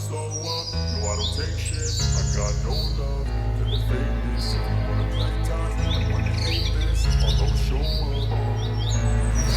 slow up, no I don't take shit. I got no love for the fakeness. If you wanna play tough and wanna hate this, I'll go show up.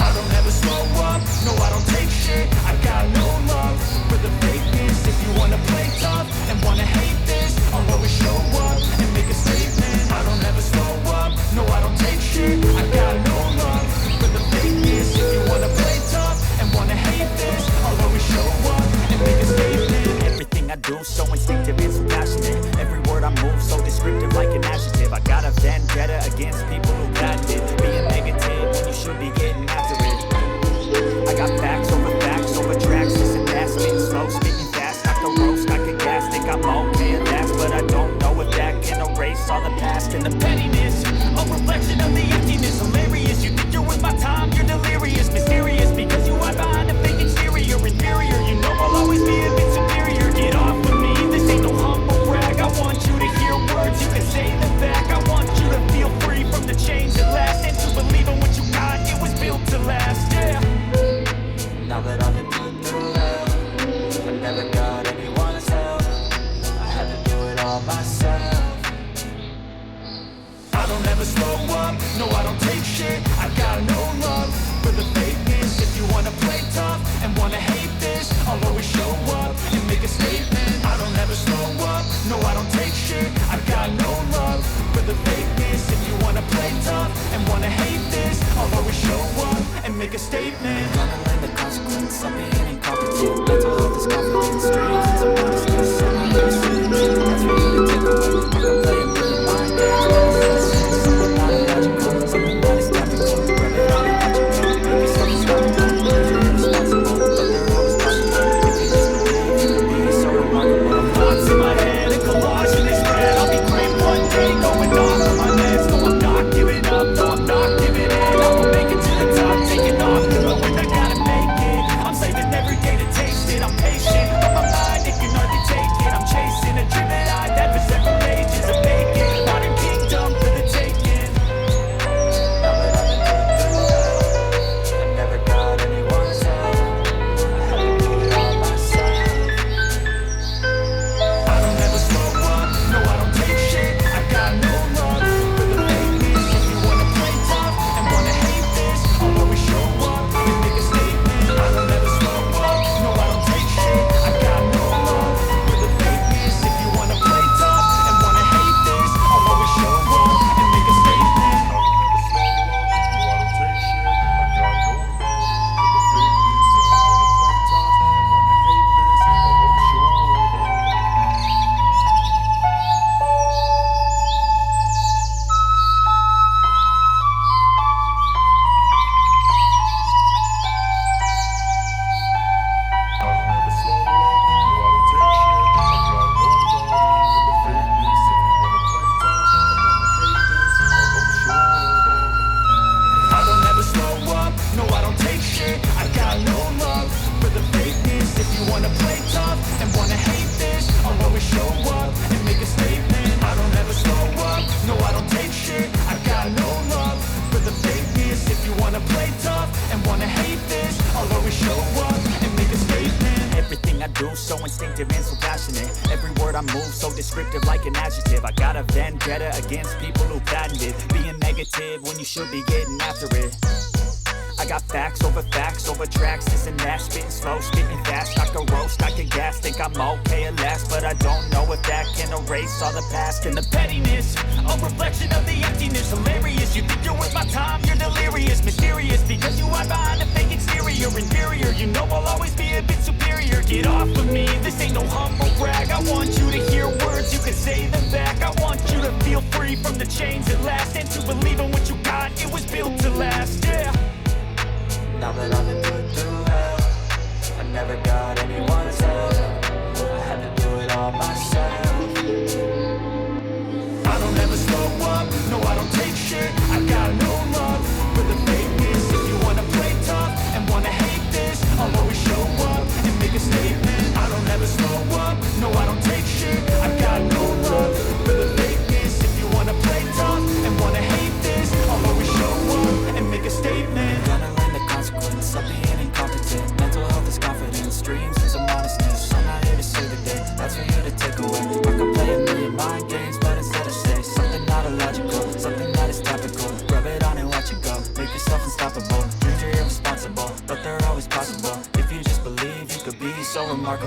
I don't ever slow up, no I don't take shit. I got no love for the fakeness. If you wanna play tough and wanna hate this, I'll always show up and make a statement. I don't ever slow up, no I don't take shit. I got no love for the fakeness. If you wanna play tough and wanna hate this, I'll always show up and make a statement. Everything I do so instinctive and so passionate. Every word I move so descriptive like an adjective. I got a vendetta against people who patented being negative when you should be getting after it. I got facts over tracks, this and that, spitting slow, speaking fast, I can roast, I can gas, think I'm okay at last, but I don't know if that can erase all the past and the pettiness, a reflection of the emptiness, hilarious, you think you're with my time, you're delirious, mysterious, because you hide behind a fake exterior, inferior, you know I'll always be a bit superior, get off of me, this ain't no humble brag, I want you to hear words, you can say them back, I want you to feel free from the chains that last, and to believe in what you got, it was built to last, yeah. Now that I've been put through hell, I never got anyone's help. I had to do it all myself. I don't ever slow up, no I don't take shit. I got no love for the fakeness. If you wanna play tough and wanna hate this, I'll always show up and make a statement. I don't ever slow up, no I don't take shit. I got no love for the fakeness. If you wanna play tough and wanna hate this, I'll always show up and make a statement. Gonna learn the consequence of being incompetent. Mental health is confidence, dreams and some modestness. I'm not gonna see the that's for you to take away. I can play a million mind games, something not illogical, something that is topical. Rub it on and watch it go. Make yourself responsible, you're irresponsible, but they're always possible. If you just believe, you can be so remarkable. Thoughts in my head, a collage in this red. I'll be great one day, going off on my meds. No, I'm not giving up, no, I'm not giving in. I will make it to the top, taking off, knowing I gotta make it. I'm saving every day to taste it, I'm patient, but my mind, it can hardly take it. I'm chasing a dream that I've had for several ages of making. Modern kingdom for the taking. Now that I've been put through hell, I never got anyone's help. I had to do it all myself. I don't ever slow up, no I don't take shit. I got no love for the fakeness. If you wanna play tough and wanna hate this, I'll always show up and make a statement. I don't ever slow up, no I don't take shit. I got no love for the fakeness. If you wanna play tough and wanna hate this, I'll always show up and make a statement. I don't ever slow up, no I don't take shit. I got no love for the fakeness. If you wanna play tough and wanna hate this, I'll always show up. I don't ever slow up, no I don't take shit. I got no love for the fakeness. If you wanna play tough and wanna hate this, I'll always show up. I don't ever slow up, no I don't take shit. I got no love for the fakeness. If you wanna play tough and wanna hate this, I'll always show up and make a statement. I don't ever slow up, no I don't take shit. I got no love for the fakeness. If you wanna play tough and wanna hate this, I'll always show up and make a statement. Everything I do so instinctive and so passionate. Every word I move so descriptive like an adjective. I got a vendetta against people who patented being negative when you should be getting after it. I got facts over tracks, this and that, spitting slow, spitting fast, I can roast, I can gas, think I'm okay at last, but I don't know if that can erase all the past and the pettiness, a reflection of the emptiness, hilarious, you think you're worth my time, you're delirious, mysterious, because you hide behind a fake exterior, inferior, you know I'll always be a bit superior, get off of me, this ain't no humble brag, I want you to hear words, you can say them back, I want you to feel free from the chains that last, and to believe in what you got, it was built to last, yeah. Now that I've been put through hell, I never got anyone's help. I had to do it all myself. I don't ever slow up, no I don't take shit. I got no love for the fakeness. If you wanna play tough and wanna hate this, I'll always show up and make a statement. I don't ever slow up, no I don't take shit. I got no love for the fakeness. If you wanna play tough and wanna hate this, I'll always show up and make a statement. Gonna learn the consequence of being incompetent. Mental health is confidence, dreams and some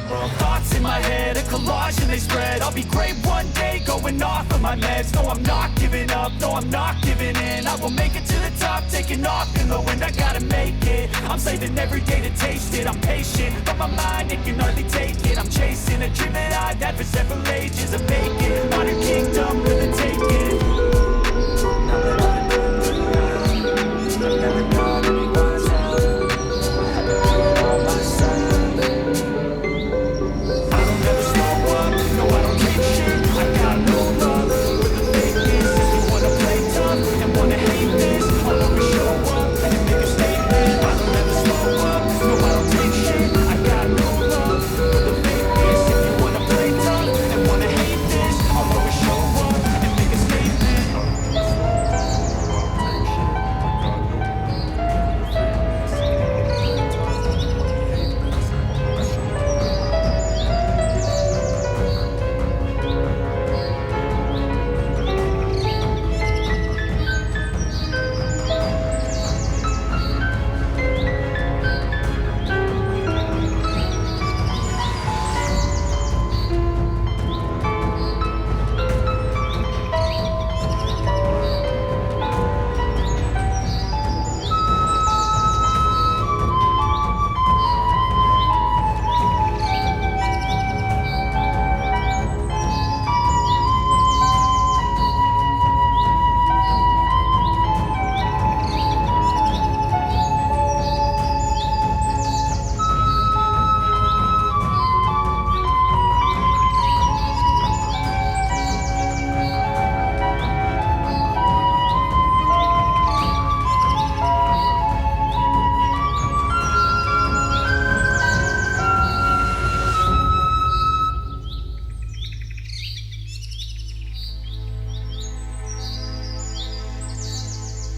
tomorrow. Thoughts in my head, a collage and they spread. I'll be great one day, going off of my meds. No, I'm not giving up, no, I'm not giving in. I will make it to the top, taking off in the wind. I gotta make it, I'm saving every day to taste it. I'm patient, but my mind, it can hardly take it. I'm chasing a dream that I've had for several